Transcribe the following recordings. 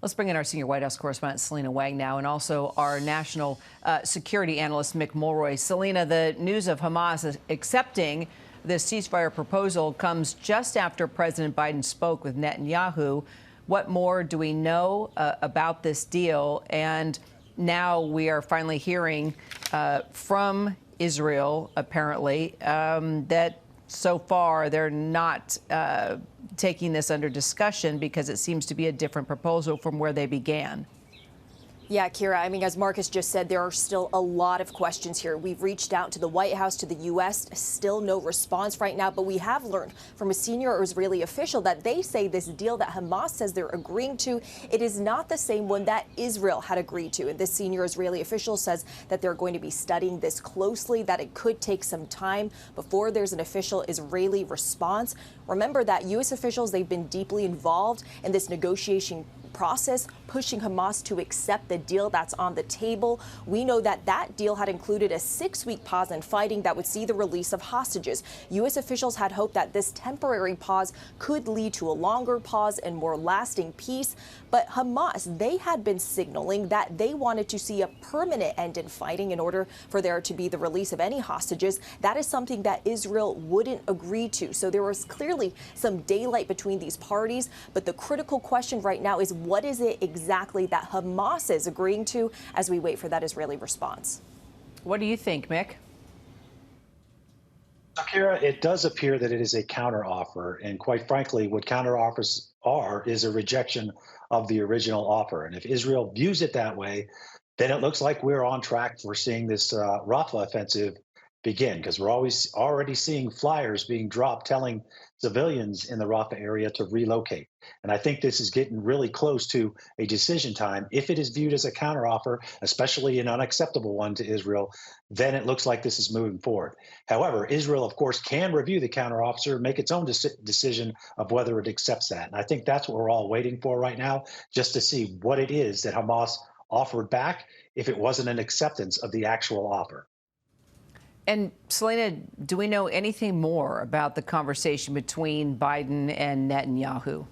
Let's bring in our senior White House correspondent, Selena Wang, now, and also our national security analyst, Mick Mulroy. Selena, the news of Hamas accepting this ceasefire proposal comes just after President Biden spoke with Netanyahu. What more do we know about this deal? And now we are finally hearing from Israel, apparently, that so far they're not taking this under discussion because it seems to be a different proposal from where they began. Yeah, Kira, I mean, as Marcus just said, there are still a lot of questions here. We've reached out to the White House, to the U.S., still no response right now. But we have learned from a senior Israeli official that they say this deal that Hamas says they're agreeing to, it is not the same one that Israel had agreed to. And this senior Israeli official says that they're going to be studying this closely, that it could take some time before there's an official Israeli response. Remember that U.S. officials, they've been deeply involved in this negotiation process, pushing Hamas to accept the deal that's on the table. We know that that deal had included a 6-week pause in fighting that would see the release of hostages. U.S. officials had hoped that this temporary pause could lead to a longer pause and more lasting peace. But Hamas, they had been signaling that they wanted to see a permanent end in fighting in order for there to be the release of any hostages. That is something that Israel wouldn't agree to. So there was clearly some daylight between these parties. But the critical question right now is, what is it exactly that Hamas is agreeing to as we wait for that Israeli response? What do you think, Mick? Kira, it does appear that it is a counteroffer. And quite frankly, what counteroffers are is a rejection of the original offer. And if Israel views it that way, then it looks like we're on track for seeing this Rafah offensive begin, because we're already seeing flyers being dropped telling civilians in the Rafah area to relocate. And I think this is getting really close to a decision time. If it is viewed as a counteroffer, especially an unacceptable one to Israel, then it looks like this is moving forward. However, Israel, of course, can review the counteroffer, make its own decision of whether it accepts that. And I think that's what we're all waiting for right now, just to see what it is that Hamas offered back if it wasn't an acceptance of the actual offer. And Selena, do we know anything more about the conversation between Biden and Netanyahu?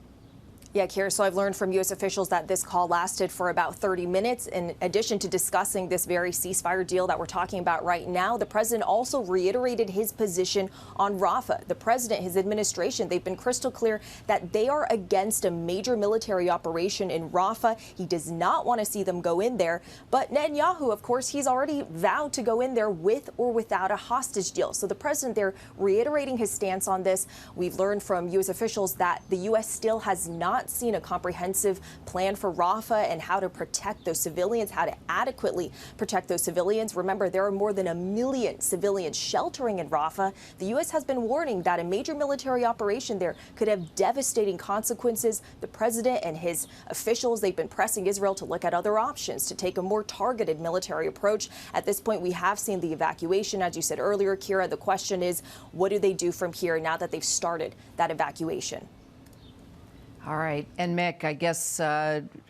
Yeah, Kira, so I've learned from U.S. officials that this call lasted for about 30 minutes. In addition to discussing this very ceasefire deal that we're talking about right now, the president also reiterated his position on Rafah. The president, his administration, they've been crystal clear that they are against a major military operation in Rafah. He does not want to see them go in there. But Netanyahu, of course, he's already vowed to go in there with or without a hostage deal. So the president, they're reiterating his stance on this. We've learned from U.S. officials that the U.S. still has not seen a comprehensive plan for Rafah and how to protect those civilians, how to adequately protect those civilians. Remember, there are more than 1 million civilians sheltering in Rafah. The U.S. has been warning that a major military operation there could have devastating consequences. The president and his officials, they've been pressing Israel to look at other options, to take a more targeted military approach. At this point, we have seen the evacuation. As you said earlier, Kira, the question is, what do they do from here now that they've started that evacuation? All right. And Mick, I guess,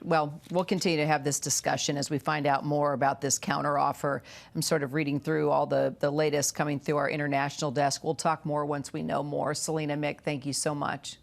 well, we'll continue to have this discussion as we find out more about this counteroffer. I'm sort of reading through all the latest coming through our international desk. We'll talk more once we know more. Selena, Mick, thank you so much.